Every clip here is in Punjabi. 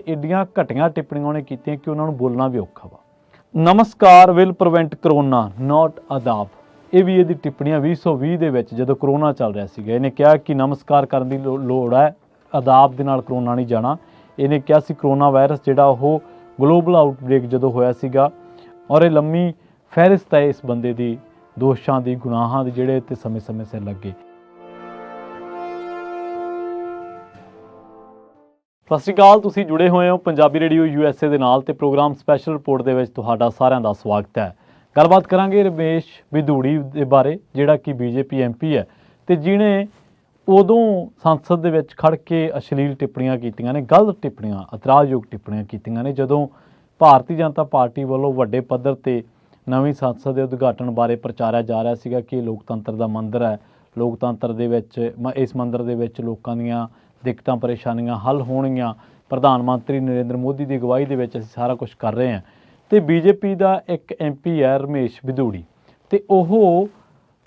एडियां घटिया टिप्पणियां उन्हें कीतियां कि उन्होंने बोलना भी औखा वा। नमस्कार विल प्रिवेंट करोना नॉट अदाब, ये भी ये टिप्पणियां 2020 ਦੇ ਵਿੱਚ ਜਦੋਂ ਕਰੋਨਾ ਚੱਲ ਰਿਹਾ ਸੀਗਾ। ਇਹਨੇ ਕਿਹਾ ਕਿ ਨਮਸਕਾਰ ਕਰਨ ਦੀ ਲੋੜ ਹੈ, ਅਦਾਬ ਦੇ ਨਾਲ ਕਰੋਨਾ ਨਹੀਂ ਜਾਣਾ। ਇਹਨੇ ਕਿਹਾ ਸੀ ਕਰੋਨਾ ਵਾਇਰਸ ਜਿਹੜਾ ਉਹ ਗਲੋਬਲ ਆਊਟਬ੍ਰੇਕ ਜਦੋਂ ਹੋਇਆ ਸੀਗਾ ਔਰ ਇਹ ਲੰਮੀ ਫਹਿਰਿਸਤ ਹੈ ਇਸ ਬੰਦੇ ਦੀ ਦੋਸ਼ਾਂ ਦੀ, ਗੁਨਾਹਾਂ ਦੀ, ਜਿਹੜੇ ਤੇ ਸਮੇਂ-ਸਮੇਂ ਸਿਰ ਲੱਗੇ। ਸਤਿ ਸ਼੍ਰੀ ਅਕਾਲ, ਤੁਸੀਂ ਜੁੜੇ ਹੋਏ ਹੋ ਪੰਜਾਬੀ ਰੇਡੀਓ USA ਦੇ ਨਾਲ ਤੇ ਪ੍ਰੋਗਰਾਮ ਸਪੈਸ਼ਲ ਰਿਪੋਰਟ ਦੇ ਵਿੱਚ ਤੁਹਾਡਾ ਸਾਰਿਆਂ ਦਾ ਸਵਾਗਤ ਹੈ। ਗੱਲਬਾਤ ਕਰਾਂਗੇ ਰਮੇਸ਼ ਬਿਧੂੜੀ ਦੇ ਬਾਰੇ, ਜਿਹੜਾ ਕਿ BJP MP ਹੈ ਤੇ ਜਿਹਨੇ ਉਦੋਂ ਸੰਸਦ ਦੇ ਵਿੱਚ ਖੜ ਕੇ ਅਸ਼ਲੀਲ ਟਿੱਪਣੀਆਂ ਕੀਤੀਆਂ ਨੇ, ਗਲਤ ਟਿੱਪਣੀਆਂ, ਇਤਰਾਜ਼ਯੋਗ ਟਿੱਪਣੀਆਂ ਕੀਤੀਆਂ ਨੇ, ਜਦੋਂ ਭਾਰਤੀ ਜਨਤਾ ਪਾਰਟੀ ਵੱਲੋਂ ਵੱਡੇ ਪੱਧਰ ਤੇ ਨਵੀਂ ਸੰਸਦ ਦੇ ਉਦਘਾਟਨ ਬਾਰੇ ਪ੍ਰਚਾਰਿਆ ਜਾ ਰਿਹਾ ਸੀਗਾ ਕਿ ਇਹ ਲੋਕਤੰਤਰ ਦਾ ਮੰਦਰ ਹੈ, ਲੋਕਤੰਤਰ ਦੇ ਵਿੱਚ ਇਸ ਮੰਦਰ ਦੇ ਵਿੱਚ ਲੋਕਾਂ ਦੀਆਂ ਦਿੱਕਤਾਂ ਪਰੇਸ਼ਾਨੀਆਂ ਹੱਲ ਹੋਣਗੀਆਂ, ਪ੍ਰਧਾਨ ਮੰਤਰੀ ਨਰਿੰਦਰ ਮੋਦੀ ਦੀ ਅਗਵਾਈ ਦੇ ਵਿੱਚ ਅਸੀਂ ਸਾਰਾ ਕੁਝ ਕਰ ਰਹੇ ਹਾਂ। ਤੇ BJP ਦਾ ਇੱਕ MP ਹੈ ਰਮੇਸ਼ ਬਿਧੂੜੀ, ਤੇ ਉਹ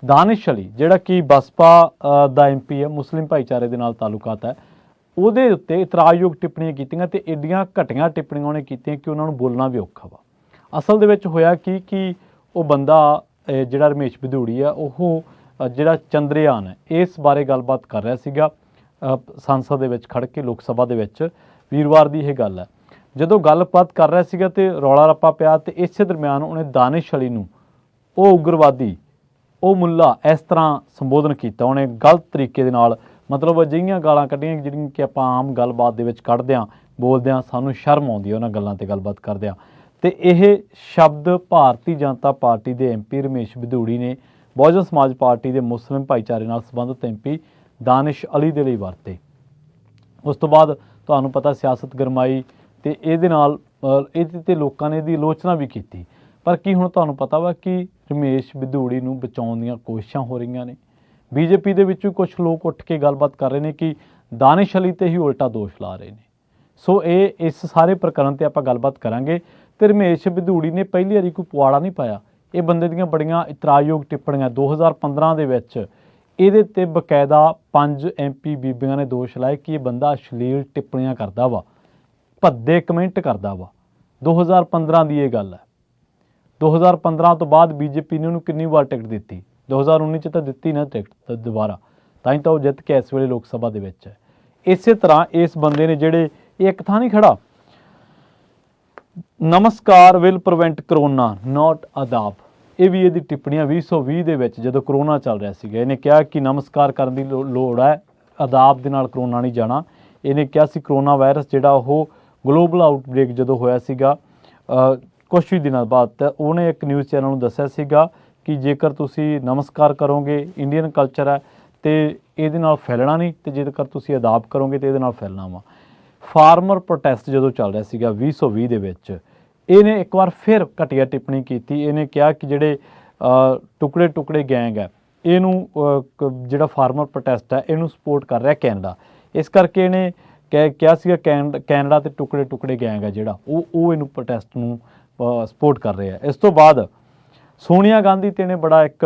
ਦਾਨਿਸ਼ ਅਲੀ ਜਿਹੜਾ ਕਿ ਬਸਪਾ ਦਾ MP ਹੈ, ਮੁਸਲਿਮ ਭਾਈਚਾਰੇ ਦੇ ਨਾਲ ਤਾਲੁਕਾਤ ਹੈ, ਉਹਦੇ ਉੱਤੇ ਇਤਰਾਜ਼ਯੋਗ ਟਿੱਪਣੀਆਂ ਕੀਤੀਆਂ ਤੇ ਐਡੀਆਂ ਘਟੀਆਂ ਟਿੱਪਣੀਆਂ ਉਹਨੇ ਕੀਤੀਆਂ ਕਿ ਉਹਨਾਂ ਨੂੰ ਬੋਲਣਾ ਵੀ ਔਖਾ ਵਾ। ਅਸਲ ਦੇ ਵਿੱਚ ਹੋਇਆ ਕਿ ਉਹ ਬੰਦਾ ਜਿਹੜਾ ਰਮੇਸ਼ ਬਿਧੂੜੀ ਆ, ਉਹ ਜਿਹੜਾ ਚੰਦਰਯਾਨ ਹੈ ਇਸ ਬਾਰੇ ਗੱਲਬਾਤ ਕਰ ਰਿਹਾ ਸੀਗਾ ਸੰਸਦ ਦੇ ਵਿੱਚ ਖੜ੍ਹ ਕੇ, ਲੋਕ ਸਭਾ ਦੇ ਵਿੱਚ। ਵੀਰਵਾਰ ਦੀ ਇਹ ਗੱਲ ਹੈ, ਜਦੋਂ ਗੱਲਬਾਤ ਕਰ ਰਿਹਾ ਸੀਗਾ ਤੇ ਰੌਲਾ ਰੱਪਾ ਪਿਆ ਤੇ ਇਸੇ ਦਰਮਿਆਨ ਉਹਨੇ ਦਾਨਿਸ਼ ਅਲੀ ਨੂੰ ਉਹ ਉਗਰਵਾਦੀ, ਉਹ ਮੁੱਲਾ ਇਸ ਤਰ੍ਹਾਂ ਸੰਬੋਧਨ ਕੀਤਾ। ਉਹਨੇ ਗਲਤ ਤਰੀਕੇ ਦੇ ਨਾਲ, ਮਤਲਬ ਅਜਿਹੀਆਂ ਗਾਲਾਂ ਕੱਢੀਆਂ ਜਿਹੜੀਆਂ ਕਿ ਆਪਾਂ ਆਮ ਗੱਲਬਾਤ ਦੇ ਵਿੱਚ ਕੱਢਦੇ ਹਾਂ, ਬੋਲਦੇ ਹਾਂ, ਸਾਨੂੰ ਸ਼ਰਮ ਆਉਂਦੀ ਹੈ ਉਹਨਾਂ ਗੱਲਾਂ 'ਤੇ ਗੱਲਬਾਤ ਕਰਦੇ ਹਾਂ। ਤੇ ਇਹ ਸ਼ਬਦ ਭਾਰਤੀ ਜਨਤਾ ਪਾਰਟੀ ਦੇ MP ਰਮੇਸ਼ ਬਿਧੂੜੀ ਨੇ ਬਹੁਜਨ ਸਮਾਜ ਪਾਰਟੀ ਦੇ ਮੁਸਲਿਮ ਭਾਈਚਾਰੇ ਨਾਲ ਸੰਬੰਧਿਤ MP ਦਾਨਿਸ਼ ਅਲੀ ਦੇ ਲਈ ਵਰਤੇ। ਉਸ ਤੋਂ ਬਾਅਦ ਤੁਹਾਨੂੰ ਪਤਾ ਸਿਆਸਤ ਗਰਮਾਈ ਤੇ ਇਹਦੇ ਨਾਲ ਇਹਦੇ 'ਤੇ ਲੋਕਾਂ ਨੇ ਇਹਦੀ ਆਲੋਚਨਾ ਵੀ ਕੀਤੀ। ਪਰ ਕੀ ਹੁਣ ਤੁਹਾਨੂੰ ਪਤਾ ਵਾ ਕਿ ਰਮੇਸ਼ ਬਿਧੂੜੀ ਨੂੰ ਬਚਾਉਣ ਦੀਆਂ ਕੋਸ਼ਿਸ਼ਾਂ ਹੋ ਰਹੀਆਂ ਨੇ। BJP ਦੇ ਵਿੱਚੋਂ ਕੁਝ ਲੋਕ ਉੱਠ ਕੇ ਗੱਲਬਾਤ ਕਰ ਰਹੇ ਨੇ ਕਿ ਦਾਨਿਸ਼ ਅਲੀ 'ਤੇ ਹੀ ਉਲਟਾ ਦੋਸ਼ ਲਾ ਰਹੇ ਨੇ। ਸੋ ਇਸ ਸਾਰੇ ਪ੍ਰਕਰਨ 'ਤੇ ਆਪਾਂ ਗੱਲਬਾਤ ਕਰਾਂਗੇ। ਤੇ ਰਮੇਸ਼ ਬਿਧੂੜੀ ਨੇ ਪਹਿਲੀ ਵਾਰੀ ਕੋਈ ਪੁਆੜਾ ਨਹੀਂ ਪਾਇਆ। ਇਹ ਬੰਦੇ ਦੀਆਂ ਬੜੀਆਂ ਇਤਰਾਜ਼ਯੋਗ ਟਿੱਪਣੀਆਂ 2015 ਦੇ ਵਿੱਚ ਇਹਦੇ 'ਤੇ ਬਕਾਇਦਾ 5 MP ਬੀਬੀਆਂ ਨੇ ਦੋਸ਼ ਲਾਏ ਕਿ ਇਹ ਬੰਦਾ ਅਸ਼ਲੀਲ ਟਿੱਪਣੀਆਂ ਕਰਦਾ ਵਾ, ਭੱਦੇ ਕਮੈਂਟ ਕਰਦਾ ਵਾ। 2015 ਦੀ ਇਹ ਗੱਲ ਹੈ। 2015 ਤੋਂ ਬਾਅਦ BJP ਨੇ ਉਹਨੂੰ ਕਿੰਨੀ ਵਾਰ ਟਿਕਟ ਦਿੱਤੀ? 2019 'ਚ ਤਾਂ ਦਿੱਤੀ ਨਾ ਟਿਕਟ ਦੁਬਾਰਾ, ਤਾਂ ਹੀ ਤਾਂ ਉਹ ਜਿੱਤ ਕੇ ਇਸ ਵੇਲੇ ਲੋਕ ਸਭਾ ਦੇ ਵਿੱਚ ਹੈ। ਇਸੇ ਤਰ੍ਹਾਂ ਇਸ ਬੰਦੇ ਨੇ ਜਿਹੜੇ ਇਹ ਇੱਕ ਥਾਂ ਨਹੀਂ ਖੜਾ, ਨਮਸਕਾਰ ਵਿਲ ਪ੍ਰੀਵੈਂਟ ਕਰੋਨਾ ਨॉट ਅਦਾਬ, ਇਹ ਵੀ ਇਹਦੀ ਟਿੱਪਣੀਆਂ 2020 ਦੇ ਵਿੱਚ ਜਦੋਂ ਕਰੋਨਾ ਚੱਲ ਰਿਹਾ ਸੀਗਾ। ਇਹਨੇ ਕਿਹਾ ਕਿ ਨਮਸਕਾਰ ਕਰਨ ਦੀ ਲੋੜ ਹੈ, ਅਦਾਬ ਦੇ ਨਾਲ ਕਰੋਨਾ ਨਹੀਂ ਜਾਣਾ। ਇਹਨੇ ਕਿਹਾ ਸੀ ਕਰੋਨਾ ਵਾਇਰਸ ਜਿਹੜਾ ਉਹ ਗਲੋਬਲ ਆਊਟਬ੍ਰੇਕ ਜਦੋਂ ਹੋਇਆ ਸੀਗਾ ਕੁਛ ਹੀ ਦਿਨਾਂ ਬਾਅਦ, ਤਾਂ ਉਹਨੇ ਇੱਕ ਨਿਊਜ਼ ਚੈਨਲ ਨੂੰ ਦੱਸਿਆ ਸੀਗਾ ਕਿ ਜੇਕਰ ਤੁਸੀਂ ਨਮਸਕਾਰ ਕਰੋਗੇ, ਇੰਡੀਅਨ ਕਲਚਰ ਹੈ ਤੇ ਇਹਦੇ ਨਾਲ ਫੈਲਣਾ ਨਹੀਂ, ਤੇ ਜੇਕਰ ਤੁਸੀਂ ਅਦਾਬ ਕਰੋਗੇ ਤੇ ਇਹਦੇ ਨਾਲ ਫੈਲਣਾ ਵਾ। ਫਾਰਮਰ ਪ੍ਰੋਟੈਸਟ ਜਦੋਂ ਚੱਲ ਰਿਹਾ ਸੀਗਾ 2020 ਦੇ ਵਿੱਚ, ਇਹਨੇ ਇੱਕ ਵਾਰ ਫਿਰ ਘਟੀਆ ਟਿੱਪਣੀ ਕੀਤੀ। ਇਹਨੇ ਕਿਹਾ ਕਿ ਜਿਹੜੇ ਟੁਕੜੇ ਟੁਕੜੇ ਗੈਂਗ ਹੈ, ਇਹਨੂੰ ਜਿਹੜਾ ਫਾਰਮਰ ਪ੍ਰੋਟੈਸਟ ਹੈ ਇਹਨੂੰ ਸਪੋਰਟ ਕਰ ਰਿਹਾ ਕੈਨੇਡਾ। ਇਸ ਕਰਕੇ ਇਹਨੇ ਕਿਹਾ ਸੀਗਾ ਕੈਨੇਡਾ ਤੇ ਟੁਕੜੇ ਟੁਕੜੇ ਗੈਂਗ ਹੈ ਜਿਹੜਾ ਉਹ ਇਹਨੂੰ ਪ੍ਰੋਟੈਸਟ ਨੂੰ ਸਪੋਰਟ ਕਰ ਰਿਹਾ। ਇਸ ਤੋਂ ਬਾਅਦ ਸੋਨੀਆ ਗਾਂਧੀ ਤੇ ਨੇ ਬੜਾ ਇੱਕ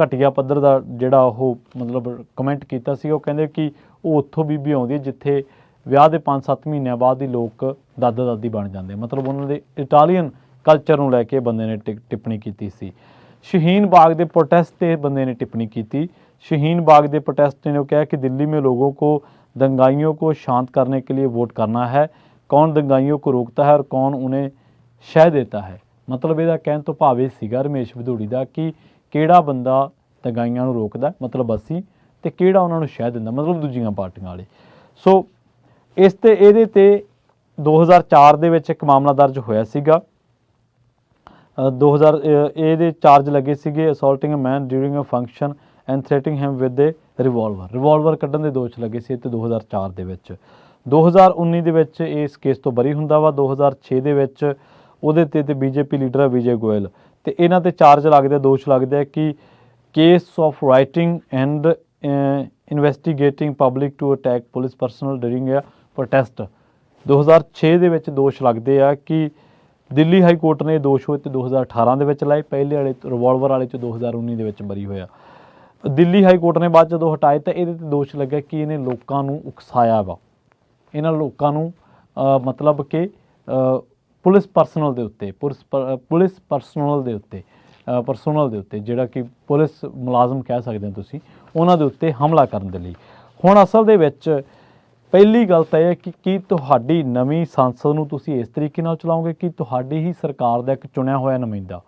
ਘਟੀਆ ਪੱਧਰ ਦਾ ਜਿਹੜਾ ਉਹ ਮਤਲਬ ਕਮੈਂਟ ਕੀਤਾ ਸੀ। ਉਹ ਕਹਿੰਦੇ ਕਿ ਉਹ ਉੱਥੋਂ ਬੀਬੀ ਆਉਂਦੀ ਹੈ ਜਿੱਥੇ ਵਿਆਹ ਦੇ 5-7 ਮਹੀਨਿਆਂ ਬਾਅਦ ਹੀ ਲੋਕ ਦਾਦਾ ਦਾਦੀ ਬਣ ਜਾਂਦੇ, ਮਤਲਬ ਉਹਨਾਂ ਦੇ ਇਟਾਲੀਅਨ ਕਲਚਰ ਨੂੰ ਲੈ ਕੇ ਬੰਦੇ ਨੇ ਟਿੱਪਣੀ ਕੀਤੀ ਸੀ। ਸ਼ਹੀਨ ਬਾਗ ਦੇ ਪ੍ਰੋਟੈਸਟ 'ਤੇ ਬੰਦੇ ਨੇ ਟਿੱਪਣੀ ਕੀਤੀ। ਸ਼ਹੀਨ ਬਾਗ ਦੇ ਪ੍ਰੋਟੈਸਟ ਨੇ ਉਹ ਕਿਹਾ ਕਿ ਦਿੱਲੀ में लोगों को दंगाइयों को शांत करने के लिए वोट करना है, कौन दंगाइयों को रोकता है और कौन उन्हें शह देता है। ਮਤਲਬ ਇਹਦਾ ਕਹਿਣ ਤੋਂ ਭਾਵ ਇਹ ਸੀਗਾ ਰਮੇਸ਼ ਬਿਧੂੜੀ ਦਾ ਕਿ ਕਿਹੜਾ ਬੰਦਾ ਦੰਗਾਈਆਂ ਨੂੰ ਰੋਕਦਾ, ਮਤਲਬ ਅਸੀਂ, ਤੇ ਕਿਹੜਾ ਉਹਨਾਂ ਨੂੰ ਸ਼ਹਿ ਦਿੰਦਾ, ਮਤਲਬ ਦੂਜੀਆਂ ਪਾਰਟੀਆਂ ਵਾਲੇ। ਸੋ ਇਸ 'ਤੇ ਇਹਦੇ 'ਤੇ 2004 ਦੇ ਵਿੱਚ ਇੱਕ ਮਾਮਲਾ ਦਰਜ ਹੋਇਆ ਸੀਗਾ। 2000 ਇਹਦੇ ਚਾਰਜ ਲੱਗੇ ਸੀਗੇ assaulting a man during a function and threatening him with a revolver ਕੱਢਣ ਦੇ ਦੋਸ਼ ਲੱਗੇ ਸੀ ਤੇ 2004 ਦੇ ਵਿੱਚ। 2019 ਦੇ ਵਿੱਚ ਇਸ ਕੇਸ ਤੋਂ ਬਰੀ ਹੁੰਦਾ ਵਾ। 2006 ਦੇ ਵਿੱਚ ਉਹਦੇ 'ਤੇ BJP ਲੀਡਰ ਹੈ ਵਿਜੇ ਗੋਇਲ, ਤੇ ਇਹਨਾਂ 'ਤੇ ਚਾਰਜ ਲੱਗਦੇ, ਦੋਸ਼ ਲੱਗਦੇ ਕਿ case of rioting and investigating public to attack police personnel during a protest. 2006 ਦੇ ਵਿੱਚ ਦੋਸ਼ ਲੱਗਦੇ ਆ ਕਿ ਦਿੱਲੀ ਹਾਈ ਕੋਰਟ ਨੇ ਦੋਸ਼ ਹੋਏ ਤੇ 2018 ਦੇ ਵਿੱਚ ਲਾਏ। ਪਹਿਲੇ ਵਾਲੇ ਰਿਵਾਲਵਰ ਵਾਲੇ 'ਚ 2019 ਦੇ ਵਿੱਚ ਬਰੀ ਹੋਇਆ। ਦਿੱਲੀ ਹਾਈ ਕੋਰਟ ਨੇ ਬਾਅਦ ਜਦੋਂ ਹਟਾਏ ਤਾਂ ਇਹਦੇ 'ਤੇ ਦੋਸ਼ ਲੱਗਿਆ ਕਿ ਇਹਨੇ ਲੋਕਾਂ ਨੂੰ ਉਕਸਾਇਆ ਵਾ, ਇਹਨਾਂ ਲੋਕਾਂ ਨੂੰ मतलब कि ਪੁਲਿਸ ਪਰਸਨਲ ਦੇ ਉੱਤੇ ਪੁਲਿਸ ਪਰਸਨਲ ਦੇ ਉੱਤੇ ਪਰਸਨਲ ਦੇ ਉੱਤੇ ਜਿਹੜਾ ਕਿ ਪੁਲਿਸ ਮੁਲਾਜ਼ਮ ਕਹਿ ਸਕਦੇ ਹੋ ਤੁਸੀਂ, ਉਹਨਾਂ ਦੇ ਉੱਤੇ ਹਮਲਾ ਕਰਨ ਦੇ ਲਈ। ਹੁਣ ਅਸਲ ਦੇ ਵਿੱਚ ਪਹਿਲੀ ਗੱਲ ਤਾਂ ਇਹ ਹੈ ਕਿ ਕੀ ਤੁਹਾਡੀ ਨਵੀਂ ਸੰਸਦ ਨੂੰ ਤੁਸੀਂ ਇਸ ਤਰੀਕੇ ਨਾਲ ਚਲਾਓਗੇ ਕਿ ਤੁਹਾਡੀ ਹੀ ਸਰਕਾਰ ਦਾ ਇੱਕ ਚੁਣਿਆ ਹੋਇਆ ਨੁਮਾਇੰਦਾ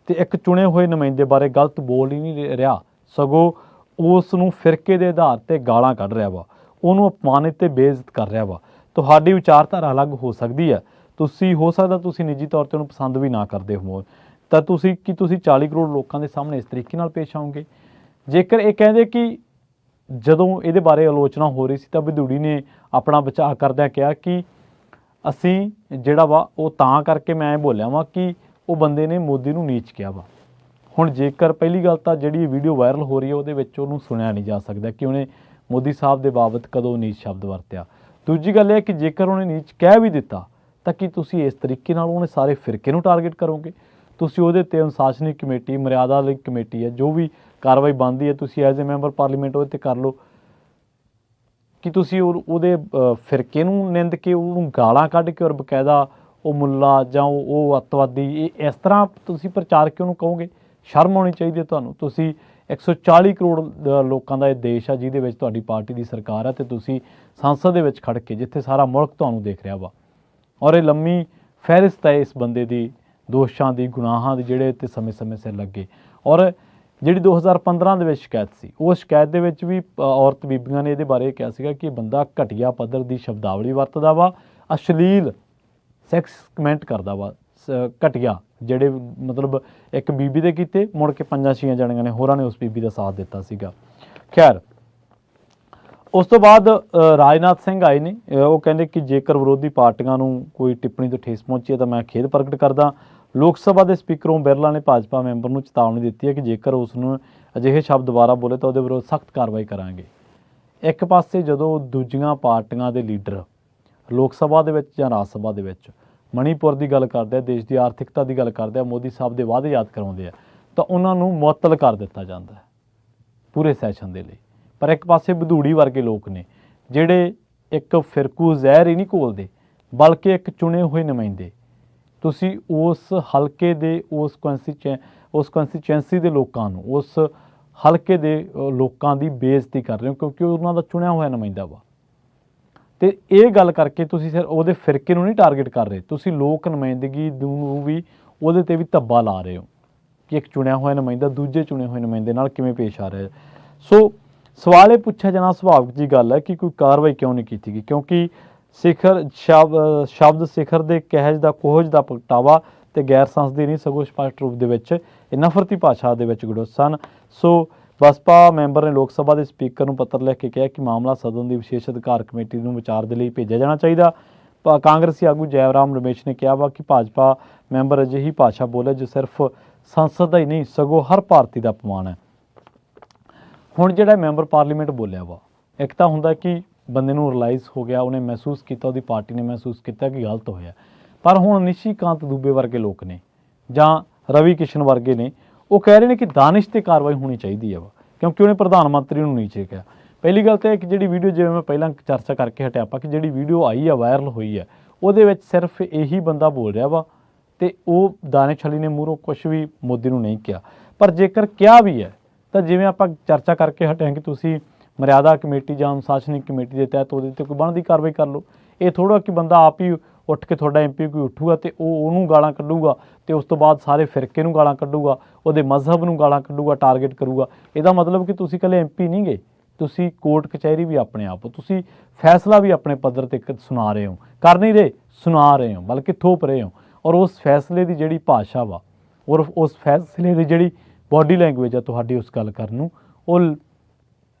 ਤੇ ਇੱਕ ਚੁਣੇ ਹੋਏ ਨੁਮਾਇੰਦੇ ਬਾਰੇ ਗਲਤ ਬੋਲ ਹੀ ਨਹੀਂ ਰਿਹਾ, ਸਗੋਂ ਉਸ ਨੂੰ ਫਿਰਕੇ ਦੇ ਆਧਾਰ ਤੇ ਗਾਲਾਂ ਕੱਢ ਰਿਹਾ ਵਾ, ਉਹਨੂੰ ਅਪਮਾਨਿਤ ਤੇ ਬੇਇੱਜ਼ਤ ਕਰ ਰਿਹਾ ਵਾ। ਤੁਹਾਡੀ ਵਿਚਾਰਧਾਰਾ ਅਲੱਗ ਹੋ ਸਕਦੀ ਹੈ, ਤੁਸੀਂ ਹੋ ਸਕਦਾ ਤੁਸੀਂ ਨਿੱਜੀ ਤੌਰ ਤੇ ਉਹਨੂੰ ਪਸੰਦ ਵੀ ਨਾ ਕਰਦੇ ਹੋ, ਤਾਂ ਤੁਸੀਂ 40 ਕਰੋੜ ਲੋਕਾਂ ਦੇ ਸਾਹਮਣੇ ਇਸ ਤਰੀਕੇ ਨਾਲ ਪੇਸ਼ ਆਓਗੇ। ਜੇਕਰ ਇਹ ਕਹਿੰਦੇ ਕਿ ਜਦੋਂ ਇਹਦੇ ਬਾਰੇ ਆਲੋਚਨਾ ਹੋ ਰਹੀ ਸੀ ਤਾਂ ਬਦੂੜੀ ਨੇ ਆਪਣਾ ਬਚਾਅ ਕਰਦਿਆਂ ਕਿਹਾ ਕਿ ਅਸੀਂ ਜਿਹੜਾ ਵਾ ਉਹ ਤਾਂ ਕਰਕੇ ਮੈਂ ਬੋਲਿਆ ਵਾ ਕਿ ਉਹ ਬੰਦੇ ਨੇ ਮੋਦੀ ਨੂੰ ਨੀਚ ਕਿਹਾ ਵਾ। ਹੁਣ ਜੇਕਰ ਪਹਿਲੀ ਗੱਲ ਤਾਂ ਜਿਹੜੀ ਵੀਡੀਓ ਵਾਇਰਲ ਹੋ ਰਹੀ ਹੈ ਉਹਦੇ ਵਿੱਚ ਉਹਨੂੰ ਸੁਣਿਆ ਨਹੀਂ ਜਾ ਸਕਦਾ ਕਿ ਉਹਨੇ ਮੋਦੀ ਸਾਹਿਬ ਦੇ ਬਾਬਤ ਕਦੋਂ ਨੀਚ ਸ਼ਬਦ ਵਰਤਿਆ। ਦੂਜੀ ਗੱਲ ਇਹ ਹੈ ਕਿ ਜੇਕਰ ਉਹਨੇ ਨੀਚ ਕਹਿ ਵੀ ਦਿੱਤਾ ਤਾਂ ਕੀ ਤੁਸੀਂ ਇਸ ਤਰੀਕੇ ਨਾਲ ਉਹਨੇ ਸਾਰੇ ਫਿਰਕੇ ਨੂੰ ਟਾਰਗੇਟ ਕਰੋਗੇ? ਤੁਸੀਂ ਉਹਦੇ 'ਤੇ ਅਨੁਸ਼ਾਸਨੀ ਕਮੇਟੀ, ਮਰਿਆਦਾ ਲਈ ਕਮੇਟੀ ਹੈ, ਜੋ ਵੀ ਕਾਰਵਾਈ ਬਣਦੀ ਹੈ ਤੁਸੀਂ ਐਜ਼ ਏ ਮੈਂਬਰ ਪਾਰਲੀਮੈਂਟ ਉਹਦੇ 'ਤੇ ਕਰ ਲਓ। ਕਿ ਤੁਸੀਂ ਉਹਦੇ ਫਿਰਕੇ ਨੂੰ ਨਿੰਦ ਕੇ ਉਹਨੂੰ ਗਾਲਾਂ ਕੱਢ ਕੇ ਔਰ ਬਕਾਇਦਾ ਉਹ ਮੁੱਲਾ ਜਾਂ ਉਹ ਅੱਤਵਾਦੀ ਇਹ ਇਸ ਤਰ੍ਹਾਂ ਤੁਸੀਂ ਪ੍ਰਚਾਰ ਕਿਉਂ ਉਹਨੂੰ ਕਹੋਗੇ? ਸ਼ਰਮ ਆਉਣੀ ਚਾਹੀਦੀ ਹੈ ਤੁਹਾਨੂੰ। ਤੁਸੀਂ 140 ਕਰੋੜ ਲੋਕਾਂ ਦਾ ਇਹ ਦੇਸ਼ ਆ ਜਿਹਦੇ ਵਿੱਚ ਤੁਹਾਡੀ ਪਾਰਟੀ ਦੀ ਸਰਕਾਰ ਹੈ ਅਤੇ ਤੁਸੀਂ ਸੰਸਦ ਦੇ ਵਿੱਚ ਖੜ੍ਹ ਕੇ ਜਿੱਥੇ ਸਾਰਾ ਮੁਲਕ ਤੁਹਾਨੂੰ ਦੇਖ ਰਿਹਾ ਵਾ ਔਰ ਇਹ ਲੰਮੀ ਫਹਿਰਿਸਤ ਹੈ ਇਸ ਬੰਦੇ ਦੀ ਦੋਸ਼ਾਂ ਦੀ, ਗੁਨਾਹਾਂ ਦੀ ਜਿਹੜੇ ਤੇ ਸਮੇਂ ਸਿਰ ਲੱਗੇ। ਔਰ ਜਿਹੜੀ 2015 ਦੇ ਵਿੱਚ ਸ਼ਿਕਾਇਤ ਸੀ ਉਹ ਸ਼ਿਕਾਇਤ ਦੇ ਵਿੱਚ ਵੀ ਔਰਤ ਬੀਬੀਆਂ ਨੇ ਇਹਦੇ ਬਾਰੇ ਕਿਹਾ ਸੀਗਾ ਕਿ ਇਹ ਬੰਦਾ ਘਟੀਆ ਪੱਧਰ ਦੀ ਸ਼ਬਦਾਵਲੀ ਵਰਤਦਾ ਵਾ, ਅਸ਼ਲੀਲ ਸੈਕਸ ਕਮੈਂਟ ਕਰਦਾ ਵਾ, ਘਟੀਆ ਜਿਹੜੇ ਮਤਲਬ ਇੱਕ ਬੀਬੀ ਦੇ ਕੀਤੇ ਮੁੜ ਕੇ 5-6 ਜਣਿਆਂ ਨੇ ਹੋਰਾਂ ਨੇ ਉਸ ਬੀਬੀ ਦਾ ਸਾਥ ਦਿੱਤਾ ਸੀਗਾ। ਖੈਰ ਉਸ ਤੋਂ ਬਾਅਦ ਰਾਜਨਾਥ ਸਿੰਘ ਆਏ ਨੇ, ਉਹ ਕਹਿੰਦੇ ਕਿ ਜੇਕਰ ਵਿਰੋਧੀ ਪਾਰਟੀਆਂ ਨੂੰ ਕੋਈ ਟਿੱਪਣੀ ਤੋਂ ਠੇਸ ਪਹੁੰਚੀ ਹੈ ਤਾਂ ਮੈਂ ਖੇਦ ਪ੍ਰਗਟ ਕਰਦਾ। ਲੋਕ ਸਭਾ ਦੇ ਸਪੀਕਰ ਓਮ ਬਿਰਲਾ ਨੇ ਭਾਜਪਾ ਮੈਂਬਰ ਨੂੰ ਚੇਤਾਵਨੀ ਦਿੱਤੀ ਹੈ ਕਿ ਜੇਕਰ ਉਸ ਨੂੰ ਅਜਿਹੇ ਸ਼ਬਦ ਦੁਬਾਰਾ ਬੋਲੇ ਤਾਂ ਉਹਦੇ ਵਿਰੁੱਧ ਸਖਤ ਕਾਰਵਾਈ ਕਰਾਂਗੇ। ਇੱਕ ਪਾਸੇ ਜਦੋਂ ਦੂਜੀਆਂ ਪਾਰਟੀਆਂ ਦੇ ਲੀਡਰ ਲੋਕ ਸਭਾ ਦੇ ਵਿੱਚ ਜਾਂ ਰਾਜ ਸਭਾ ਦੇ ਵਿੱਚ ਮਣੀਪੁਰ ਦੀ ਗੱਲ ਕਰਦੇ ਆ, ਦੇਸ਼ ਦੀ ਆਰਥਿਕਤਾ ਦੀ ਗੱਲ ਕਰਦੇ ਆ, ਮੋਦੀ ਸਾਹਿਬ ਦੇ ਵਾਅਦੇ ਯਾਦ ਕਰਾਉਂਦੇ ਆ ਤਾਂ ਉਹਨਾਂ ਨੂੰ ਮੁਅੱਤਲ ਕਰ ਦਿੱਤਾ ਜਾਂਦਾ ਹੈ ਪੂਰੇ ਸੈਸ਼ਨ ਦੇ ਲਈ। ਪਰ ਇੱਕ ਪਾਸੇ ਬਦੂੜੀ ਵਰਗੇ ਲੋਕ ਨੇ ਜਿਹੜੇ ਇੱਕ ਫਿਰਕੂ ਜ਼ਹਿਰ ਹੀ ਨਹੀਂ ਘੋਲਦੇ ਬਲਕਿ ਇੱਕ ਚੁਣੇ ਹੋਏ ਨੁਮਾਇੰਦੇ, ਤੁਸੀਂ ਉਸ ਹਲਕੇ ਦੇ ਉਸ ਕੌਂਸਟੀਚੁਐਂਸੀ ਦੇ ਲੋਕਾਂ ਨੂੰ, ਉਸ ਹਲਕੇ ਦੇ ਲੋਕਾਂ ਦੀ ਬੇਇੱਜ਼ਤੀ ਕਰ ਰਹੇ ਹੋ ਕਿਉਂਕਿ ਉਹਨਾਂ ਦਾ ਚੁਣਿਆ ਹੋਇਆ ਨੁਮਾਇੰਦਾ ਵਾ। ਅਤੇ ਇਹ ਗੱਲ ਕਰਕੇ ਤੁਸੀਂ ਸਿਰ ਉਹਦੇ ਫਿਰਕੇ ਨੂੰ ਨਹੀਂ ਟਾਰਗੇਟ ਕਰ ਰਹੇ, ਤੁਸੀਂ ਲੋਕ ਨੁਮਾਇੰਦਗੀ ਨੂੰ ਵੀ ਉਹਦੇ 'ਤੇ ਵੀ ਧੱਬਾ ਲਾ ਰਹੇ ਹੋ ਕਿ ਇੱਕ ਚੁਣਿਆ ਹੋਇਆ ਨੁਮਾਇੰਦਾ ਦੂਜੇ ਚੁਣੇ ਹੋਏ ਨੁਮਾਇੰਦੇ ਨਾਲ ਕਿਵੇਂ ਪੇਸ਼ ਆ ਰਿਹਾ। ਸੋ ਸਵਾਲ ਇਹ ਪੁੱਛਿਆ ਜਾਣਾ ਸੁਭਾਵਿਕ ਜੀ ਗੱਲ ਹੈ ਕਿ ਕੋਈ ਕਾਰਵਾਈ ਕਿਉਂ ਨਹੀਂ ਕੀਤੀ ਗਈ, ਕਿਉਂਕਿ ਸ਼ਬਦ ਸਿਖਰ ਦੇ ਕਹਿਜ ਦਾ ਕੋਹਜ ਦਾ ਪ੍ਰਗਟਾਵਾ ਅਤੇ ਗੈਰ ਸੰਸਦੀ ਨਹੀਂ ਸਗੋਂ ਸਪਸ਼ਟ ਰੂਪ ਦੇ ਵਿੱਚ ਇਹ ਨਫ਼ਰਤੀ ਭਾਸ਼ਾ ਦੇ ਵਿੱਚ ਗੜੋਸ ਸਨ। ਸੋ ਬਸਪਾ ਮੈਂਬਰ ਨੇ ਲੋਕ ਸਭਾ ਦੇ ਸਪੀਕਰ ਨੂੰ ਪੱਤਰ ਲਿਖ ਕੇ ਕਿਹਾ ਕਿ ਮਾਮਲਾ ਸਦਨ ਦੀ ਵਿਸ਼ੇਸ਼ ਅਧਿਕਾਰ ਕਮੇਟੀ ਨੂੰ ਵਿਚਾਰ ਦੇ ਲਈ ਭੇਜਿਆ ਜਾਣਾ ਚਾਹੀਦਾ। ਕਾਂਗਰਸੀ ਆਗੂ ਜੈਰਾਮ ਰਮੇਸ਼ ਨੇ ਕਿਹਾ ਵਾ ਕਿ ਭਾਜਪਾ ਮੈਂਬਰ ਅਜਿਹੀ ਭਾਸ਼ਾ ਬੋਲੇ ਜੋ ਸਿਰਫ ਸੰਸਦ ਦਾ ਹੀ ਨਹੀਂ ਸਗੋਂ ਹਰ ਭਾਰਤੀ ਦਾ ਅਪਮਾਨ ਹੈ। ਹੁਣ ਜਿਹੜਾ ਮੈਂਬਰ ਪਾਰਲੀਮੈਂਟ ਬੋਲਿਆ ਵਾ, ਇੱਕ ਤਾਂ ਹੁੰਦਾ ਕਿ ਬੰਦੇ ਨੂੰ ਰਿਲਾਈਜ਼ ਹੋ ਗਿਆ, ਉਹਨੇ ਮਹਿਸੂਸ ਕੀਤਾ, ਉਹਦੀ ਪਾਰਟੀ ਨੇ ਮਹਿਸੂਸ ਕੀਤਾ ਕਿ ਗਲਤ ਹੋਇਆ। ਪਰ ਹੁਣ ਨਿਸ਼ੀਕਾਂਤ ਦੂਬੇ ਵਰਗੇ ਲੋਕ ਨੇ ਜਾਂ ਰਵੀ ਕਿਸ਼ਨ ਵਰਗੇ ਨੇ, ਉਹ ਕਹਿ ਰਹੇ ਨੇ ਕਿ ਦਾਨਿਸ਼ 'ਤੇ ਕਾਰਵਾਈ ਹੋਣੀ ਚਾਹੀਦੀ ਹੈ ਵਾ ਕਿਉਂਕਿ ਉਹਨੇ ਪ੍ਰਧਾਨ ਮੰਤਰੀ ਨੂੰ ਨੀਚੇ ਕਿਹਾ। ਪਹਿਲੀ ਗੱਲ ਤਾਂ ਇਹ ਕਿ ਜਿਹੜੀ ਵੀਡੀਓ ਜਿਵੇਂ ਮੈਂ ਪਹਿਲਾਂ ਚਰਚਾ ਕਰਕੇ ਹਟਿਆ ਆਪਾਂ ਕਿ ਜਿਹੜੀ ਵੀਡੀਓ ਆਈ ਆ ਵਾਇਰਲ ਹੋਈ ਹੈ ਉਹਦੇ ਵਿੱਚ ਸਿਰਫ ਇਹੀ ਬੰਦਾ ਬੋਲ ਰਿਹਾ ਵਾ ਅਤੇ ਉਹ ਦਾਨਿਸ਼ ਅਲੀ ਨੇ ਮੂਹਰੋਂ ਕੁਛ ਵੀ ਮੋਦੀ ਨੂੰ ਨਹੀਂ ਕਿਹਾ। ਪਰ ਜੇਕਰ ਕਿਹਾ ਵੀ ਹੈ ਤਾਂ ਜਿਵੇਂ ਆਪਾਂ ਚਰਚਾ ਕਰਕੇ ਹਟੇ ਕਿ ਤੁਸੀਂ ਮਰਿਆਦਾ ਕਮੇਟੀ ਜਾਂ ਅਨੁਸ਼ਾਸਨੀ ਕਮੇਟੀ ਦੇ ਤਹਿਤ ਉਹਦੇ 'ਤੇ ਕੋਈ ਬਣਦੀ ਕਾਰਵਾਈ ਕਰ ਲਓ। ਇਹ ਥੋੜ੍ਹਾ ਕਿ ਬੰਦਾ ਆਪ ਹੀ ਉੱਠ ਕੇ ਤੁਹਾਡਾ MP ਕੋਈ ਉੱਠੂਗਾ ਅਤੇ ਉਹਨੂੰ ਗਾਲਾਂ ਕੱਢੂਗਾ ਅਤੇ ਉਸ ਤੋਂ ਬਾਅਦ ਸਾਰੇ ਫਿਰਕੇ ਨੂੰ ਗਾਲਾਂ ਕੱਢੂਗਾ, ਉਹਦੇ ਮਜ਼ਹਬ ਨੂੰ ਗਾਲਾਂ ਕੱਢੂਗਾ, ਟਾਰਗੇਟ ਕਰੂਗਾ। ਇਹਦਾ ਮਤਲਬ ਕਿ ਤੁਸੀਂ ਇਕੱਲੇ MP ਨਹੀਂ ਗਏ, ਤੁਸੀਂ ਕੋਰਟ ਕਚਹਿਰੀ ਵੀ ਆਪਣੇ ਆਪ ਹੋ, ਤੁਸੀਂ ਫੈਸਲਾ ਵੀ ਆਪਣੇ ਪੱਧਰ 'ਤੇ ਸੁਣਾ ਰਹੇ ਹੋ, ਕਰ ਨਹੀਂ ਰਹੇ ਸੁਣਾ ਰਹੇ ਹੋ ਬਲਕਿ ਥੋਪ ਰਹੇ ਹੋ। ਔਰ ਉਸ ਫੈਸਲੇ ਦੀ ਜਿਹੜੀ ਭਾਸ਼ਾ ਵਾ ਔਰ ਉਸ ਫੈਸਲੇ ਦੀ ਜਿਹੜੀ ਬਾਡੀ ਲੈਂਗੁਏਜ ਆ ਤੁਹਾਡੀ ਉਸ ਗੱਲ ਕਰਨ ਨੂੰ, ਉਹ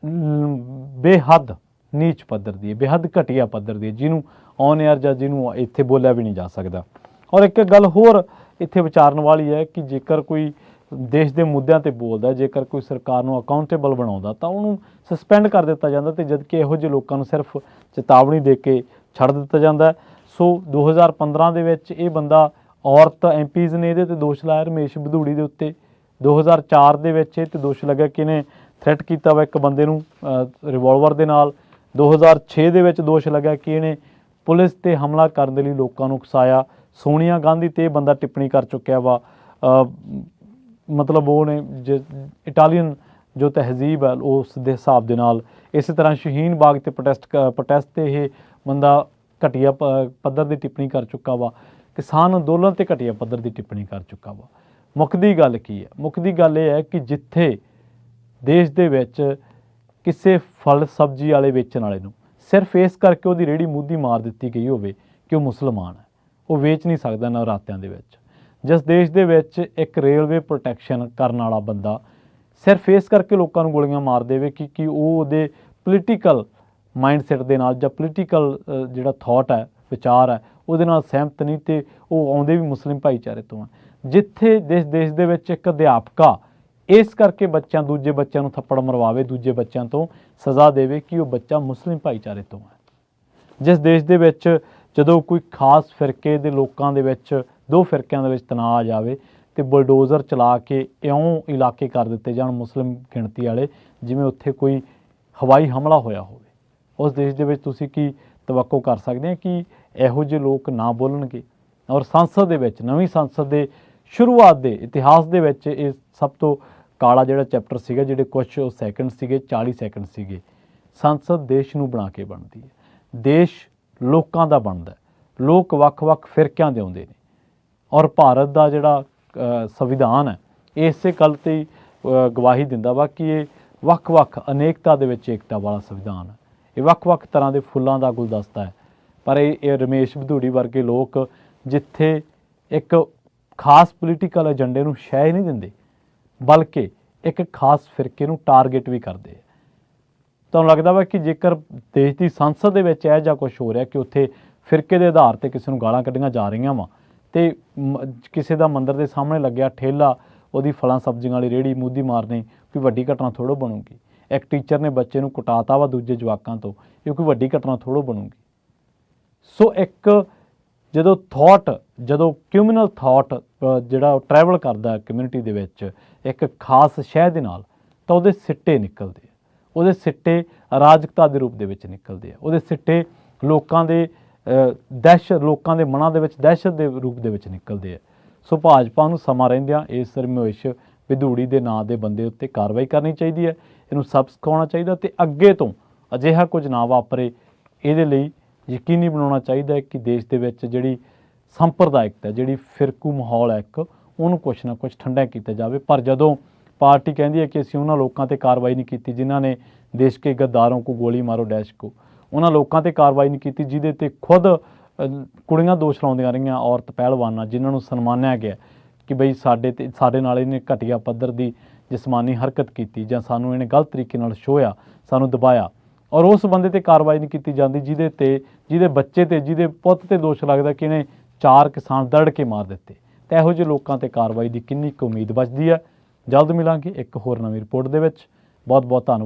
ਬੇਹੱਦ ਨੀਚ ਪੱਧਰ ਦੀ ਹੈ, ਬੇਹੱਦ ਘਟੀਆ ਪੱਧਰ ਦੀ ਹੈ, ਜਿਹਨੂੰ ਔਨ ਏਅਰ ਜਾਂ ਜਿਹਨੂੰ ਇੱਥੇ ਬੋਲਿਆ ਵੀ ਨਹੀਂ ਜਾ ਸਕਦਾ। ਔਰ ਇੱਕ ਗੱਲ ਹੋਰ ਇੱਥੇ ਵਿਚਾਰਨ ਵਾਲੀ ਹੈ ਕਿ ਜੇਕਰ ਕੋਈ ਦੇਸ਼ ਦੇ ਮੁੱਦਿਆਂ 'ਤੇ ਬੋਲਦਾ, ਜੇਕਰ ਕੋਈ ਸਰਕਾਰ ਨੂੰ ਅਕਾਊਂਟੇਬਲ ਬਣਾਉਂਦਾ ਤਾਂ ਉਹਨੂੰ ਸਸਪੈਂਡ ਕਰ ਦਿੱਤਾ ਜਾਂਦਾ ਅਤੇ ਜਦਕਿ ਇਹੋ ਜਿਹੇ ਲੋਕਾਂ ਨੂੰ ਸਿਰਫ ਚੇਤਾਵਨੀ ਦੇ ਕੇ ਛੱਡ ਦਿੱਤਾ ਜਾਂਦਾ। ਸੋ 2015 ਦੇ ਵਿੱਚ ਇਹ ਬੰਦਾ ਔਰਤ MPs ਨੇ ਇਹਦੇ 'ਤੇ ਦੋਸ਼ ਲਾਇਆ ਰਮੇਸ਼ ਬਦੂੜੀ ਦੇ ਉੱਤੇ। 2004 ਦੇ ਵਿੱਚ ਇਹ 'ਤੇ ਦੋਸ਼ ਲੱਗਾ ਕਿ ਇਹਨੇ ਥ੍ਰੈਟ ਕੀਤਾ ਵਾ ਇੱਕ ਬੰਦੇ ਨੂੰ ਰਿਵਾਲਵਰ ਦੇ ਨਾਲ। 2006 ਦੇ ਵਿੱਚ ਦੋਸ਼ ਲੱਗਾ ਕਿ ਇਹਨੇ ਪੁਲਿਸ ਤੇ ਹਮਲਾ ਕਰਨ ਦੇ ਲਈ ਲੋਕਾਂ ਨੂੰ ਉਕਸਾਇਆ। ਸੋਨੀਆ ਗਾਂਧੀ ਤੇ ਇਹ ਬੰਦਾ ਟਿੱਪਣੀ ਕਰ ਚੁੱਕਿਆ ਵਾ। ਮਤਲਬ ਉਹਨੇ ਇਟਾਲੀਅਨ ਜੋ ਤਹਿਜ਼ੀਬ ਹੈ ਉਸ ਦੇ ਹਿਸਾਬ ਦੇ ਨਾਲ। ਇਸੇ ਤਰ੍ਹਾਂ ਸ਼ਹੀਨ ਬਾਗ ਤੇ ਪ੍ਰੋਟੈਸਟ ਤੇ ਇਹ ਬੰਦਾ ਘਟੀਆ ਪੱਧਰ ਦੀ ਟਿੱਪਣੀ ਕਰ ਚੁੱਕਾ ਵਾ। ਕਿਸਾਨ ਅੰਦੋਲਨ ਤੇ ਘਟੀਆ ਪੱਧਰ ਦੀ ਟਿੱਪਣੀ ਕਰ ਚੁੱਕਾ ਵਾ। ਮੁੱਕਦੀ ਗੱਲ ਕੀ ਹੈ? ਮੁੱਕਦੀ ਗੱਲ ਇਹ ਹੈ ਕਿ ਜਿੱਥੇ ਦੇਸ਼ ਦੇ ਵਿੱਚ ਕਿਸੇ ਫਲ ਸਬਜ਼ੀ ਵਾਲੇ ਵੇਚਣ ਵਾਲੇ ਨੂੰ ਸਿਰਫ ਇਸ ਕਰਕੇ ਉਹਦੀ ਰੇਹੜੀ ਮੂਧੀ ਮਾਰ ਦਿੱਤੀ ਗਈ ਹੋਵੇ ਕਿ ਉਹ ਮੁਸਲਮਾਨ ਹੈ, ਉਹ ਵੇਚ ਨਹੀਂ ਸਕਦਾ ਨਵਰਾਤਿਆਂ ਦੇ ਵਿੱਚ। ਜਿਸ ਦੇਸ਼ ਦੇ ਵਿੱਚ ਇੱਕ ਰੇਲਵੇ ਪ੍ਰੋਟੈਕਸ਼ਨ ਕਰਨ ਵਾਲਾ ਬੰਦਾ ਸਿਰਫ ਇਸ ਕਰਕੇ ਲੋਕਾਂ ਨੂੰ ਗੋਲੀਆਂ ਮਾਰ ਦੇਵੇ ਕਿ ਉਹ ਉਹਦੇ ਪੋਲੀਟੀਕਲ ਮਾਈਂਡਸੈਟ ਦੇ ਨਾਲ ਜਾਂ ਪੋਲੀਟੀਕਲ ਜਿਹੜਾ ਥਾਟ ਹੈ, ਵਿਚਾਰ ਹੈ, ਉਹਦੇ ਨਾਲ ਸਹਿਮਤ ਨਹੀਂ, ਤੇ ਉਹ ਆਉਂਦੇ ਵੀ ਮੁਸਲਿਮ ਭਾਈਚਾਰੇ ਤੋਂ ਆ। ਜਿੱਥੇ ਦੇਸ਼ ਦੇ ਵਿੱਚ ਇੱਕ ਅਧਿਆਪਕਾ ਇਸ ਕਰਕੇ ਦੂਜੇ ਬੱਚਿਆਂ ਨੂੰ ਥੱਪੜ ਮਰਵਾਵੇ, ਦੂਜੇ ਬੱਚਿਆਂ ਤੋਂ ਸਜ਼ਾ ਦੇਵੇ ਕਿ ਉਹ ਬੱਚਾ ਮੁਸਲਿਮ ਭਾਈਚਾਰੇ ਤੋਂ ਹੈ। ਜਿਸ ਦੇਸ਼ ਦੇ ਵਿੱਚ ਜਦੋਂ ਕੋਈ ਖਾਸ ਫਿਰਕੇ ਦੇ ਲੋਕਾਂ ਦੇ ਵਿੱਚ ਦੋ ਫਿਰਕਿਆਂ ਦੇ ਵਿੱਚ ਤਣਾਅ ਆ ਜਾਵੇ ਤੇ ਬੁਲਡੋਜ਼ਰ ਚਲਾ ਕੇ ਇਉਂ ਇਲਾਕੇ ਕਰ ਦਿੱਤੇ ਜਾਣ ਮੁਸਲਿਮ ਗਿਣਤੀ ਵਾਲੇ ਜਿਵੇਂ ਉੱਥੇ ਕੋਈ ਹਵਾਈ ਹਮਲਾ ਹੋਇਆ ਹੋਵੇ, ਉਸ ਦੇਸ਼ ਦੇ ਵਿੱਚ ਤੁਸੀਂ ਕੀ ਤਵੱਕੋ ਕਰ ਸਕਦੇ ਆ ਕਿ ਇਹੋ ਜਿਹੇ ਲੋਕ ਨਾ ਬੋਲਣਗੇ? ਔਰ ਸੰਸਦ ਦੇ ਵਿੱਚ, ਨਵੀਂ ਸੰਸਦ ਦੇ ਸ਼ੁਰੂਆਤ ਦੇ ਇਤਿਹਾਸ ਦੇ ਵਿੱਚ ਇਹ ਸਭ ਤੋਂ ਕਾਲਾ ਜਿਹੜਾ ਚੈਪਟਰ ਸੀਗਾ, ਜਿਹੜੇ ਕੁਝ ਸੈਕਿੰਡ ਸੀਗੇ, 40 ਸੈਕਿੰਡ ਸੀਗੇ। ਸੰਸਦ ਦੇਸ਼ ਨੂੰ ਬਣਾ ਕੇ ਬਣਦੀ ਹੈ, ਦੇਸ਼ ਲੋਕਾਂ ਦਾ ਬਣਦਾ, ਲੋਕ ਵੱਖ-ਵੱਖ ਫਿਰਕਿਆਂ ਦੇ ਆਉਂਦੇ ਨੇ। ਔਰ ਭਾਰਤ ਦਾ ਜਿਹੜਾ ਸੰਵਿਧਾਨ ਹੈ ਇਸੇ ਗੱਲ 'ਤੇ ਹੀ ਗਵਾਹੀ ਦਿੰਦਾ ਵਾ ਕਿ ਇਹ ਵੱਖ-ਵੱਖ ਅਨੇਕਤਾ ਦੇ ਵਿੱਚ ਏਕਤਾ ਵਾਲਾ ਸੰਵਿਧਾਨ ਹੈ। ਇਹ ਵੱਖ-ਵੱਖ ਤਰ੍ਹਾਂ ਦੇ ਫੁੱਲਾਂ ਦਾ ਗੁਲਦਸਤਾ ਹੈ। ਪਰ ਇਹ ਰਮੇਸ਼ ਭਦੂੜੀ ਵਰਗੇ ਲੋਕ ਜਿੱਥੇ ਇੱਕ ਖਾਸ ਪੋਲੀਟੀਕਲ ਏਜੰਡੇ ਨੂੰ ਸ਼ੈ ਨਹੀਂ ਦਿੰਦੇ, ਬਲਕਿ ਇੱਕ ਖਾਸ ਫਿਰਕੇ ਨੂੰ ਟਾਰਗੇਟ ਵੀ ਕਰਦੇ ਆ। ਤੁਹਾਨੂੰ ਲੱਗਦਾ ਵਾ ਕਿ ਜੇਕਰ ਦੇਸ਼ ਦੀ ਸੰਸਦ ਦੇ ਵਿੱਚ ਇਹ ਜਿਹਾ ਕੁਝ ਹੋ ਰਿਹਾ ਕਿ ਉੱਥੇ ਫਿਰਕੇ ਦੇ ਆਧਾਰ 'ਤੇ ਕਿਸੇ ਨੂੰ ਗਾਲਾਂ ਕੱਢੀਆਂ ਜਾ ਰਹੀਆਂ ਵਾ ਅਤੇ ਕਿਸੇ ਦਾ ਮੰਦਰ ਦੇ ਸਾਹਮਣੇ ਲੱਗਿਆ ਠੇਲਾ, ਉਹਦੀ ਫਲਾਂ ਸਬਜ਼ੀਆਂ ਵਾਲੀ ਰੇਹੜੀ ਮੂਧੀ ਮਾਰਨੀ ਕੋਈ ਵੱਡੀ ਘਟਨਾ ਥੋੜ੍ਹਾ ਬਣੂਗੀ। ਇੱਕ ਟੀਚਰ ਨੇ ਬੱਚੇ ਨੂੰ ਕੁਟਾਤਾ ਵਾ ਦੂਜੇ ਜਵਾਕਾਂ ਤੋਂ, ਇਹ ਕੋਈ ਵੱਡੀ ਘਟਨਾ ਥੋੜ੍ਹਾ ਬਣੂਗੀ। ਸੋ ਇੱਕ ਜਦੋਂ ਕਿਊਮਨਲ ਥਾਟ ਜਿਹੜਾ ਟਰੈਵਲ ਕਰਦਾ ਕਮਿਊਨਿਟੀ ਦੇ ਵਿੱਚ ਇੱਕ ਖਾਸ ਸ਼ਹਿ ਦੇ ਨਾਲ, ਤਾਂ ਉਹਦੇ ਸਿੱਟੇ ਨਿਕਲਦੇ ਆ। ਉਹਦੇ ਸਿੱਟੇ ਅਰਾਜਕਤਾ ਦੇ ਰੂਪ ਦੇ ਵਿੱਚ ਨਿਕਲਦੇ ਆ। ਉਹਦੇ ਸਿੱਟੇ ਲੋਕਾਂ ਦੇ ਲੋਕਾਂ ਦੇ ਮਨਾਂ ਦੇ ਵਿੱਚ ਦਹਿਸ਼ਤ ਦੇ ਰੂਪ ਦੇ ਵਿੱਚ ਨਿਕਲਦੇ ਆ। ਸੋ ਭਾਜਪਾ ਨੂੰ ਸਮਾਂ ਰਹਿੰਦਿਆਂ ਇਸ ਰਮੇਸ਼ ਭਦੂੜੀ ਦੇ ਨਾਂ ਦੇ ਬੰਦੇ ਉੱਤੇ ਕਾਰਵਾਈ ਕਰਨੀ ਚਾਹੀਦੀ ਹੈ, ਇਹਨੂੰ ਸਬਕ ਸਿਖਾਉਣਾ ਚਾਹੀਦਾ ਅਤੇ ਅੱਗੇ ਤੋਂ ਅਜਿਹਾ ਕੁਝ ਨਾ ਵਾਪਰੇ ਇਹਦੇ ਲਈ ਯਕੀਨੀ ਬਣਾਉਣਾ ਚਾਹੀਦਾ ਹੈ ਕਿ ਦੇਸ਼ ਦੇ ਵਿੱਚ ਜਿਹੜੀ ਸੰਪਰਦਾਇਕਤਾ, ਜਿਹੜੀ ਫਿਰਕੂ ਮਾਹੌਲ ਹੈ ਇੱਕ, ਉਹਨੂੰ ਕੁਛ ਨਾ ਕੁਛ ਠੰਡਾ ਕੀਤਾ ਜਾਵੇ। ਪਰ ਜਦੋਂ ਪਾਰਟੀ ਕਹਿੰਦੀ ਹੈ ਕਿ ਅਸੀਂ ਉਹਨਾਂ ਲੋਕਾਂ 'ਤੇ ਕਾਰਵਾਈ ਨਹੀਂ ਕੀਤੀ ਜਿਨ੍ਹਾਂ ਨੇ ਦੇਸ਼ ਕੇ ਗੱਦਾरों को ਗੋਲੀ ਮਾਰੋ ਡੈਸ਼ ਕੋ, ਉਹਨਾਂ ਲੋਕਾਂ 'ਤੇ ਕਾਰਵਾਈ ਨਹੀਂ ਕੀਤੀ ਜਿਹਦੇ 'ਤੇ ਖੁਦ ਕੁੜੀਆਂ ਦੋਸ਼ ਲਾਉਂਦੀਆਂ ਰਹੀਆਂ, ਔਰਤ ਪਹਿਲਵਾਨਾਂ ਜਿਨ੍ਹਾਂ ਨੂੰ ਸਨਮਾਨਿਆ ਗਿਆ ਕਿ ਬਈ ਸਾਡੇ ਨਾਲ ਇਹਨੇ ਘਟੀਆ ਪੱਧਰ ਦੀ ਜਿਸਮਾਨੀ ਹਰਕਤ ਕੀਤੀ ਜਾਂ ਸਾਨੂੰ ਇਹਨੇ ਗਲਤ ਤਰੀਕੇ ਨਾਲ ਛੋਹਿਆ, ਸਾਨੂੰ ਦਬਾਇਆ, ਔਰ ਉਸ ਬੰਦੇ 'ਤੇ ਕਾਰਵਾਈ ਨਹੀਂ ਕੀਤੀ ਜਾਂਦੀ ਜਿਹਦੇ ਬੱਚੇ 'ਤੇ, ਜਿਹਦੇ ਪੁੱਤ 'ਤੇ ਦੋਸ਼ ਲੱਗਦਾ ਕਿ ਇਹਨੇ 4 ਕਿਸਾਨ ਦਰੜ ਕੇ ਮਾਰ ਦਿੱਤੇ। ਤਾਂ ਇਹੋ ਜਿਹੇ ਲੋਕਾਂ 'ਤੇ ਕਾਰਵਾਈ ਦੀ ਕਿੰਨੀ ਕੁ ਉਮੀਦ ਬਚਦੀ ਹੈ। ਜਲਦ ਮਿਲਾਂਗੇ ਇੱਕ ਹੋਰ ਨਵੀਂ ਰਿਪੋਰਟ ਦੇ ਵਿੱਚ। ਬਹੁਤ ਬਹੁਤ ਧੰਨਵਾਦ।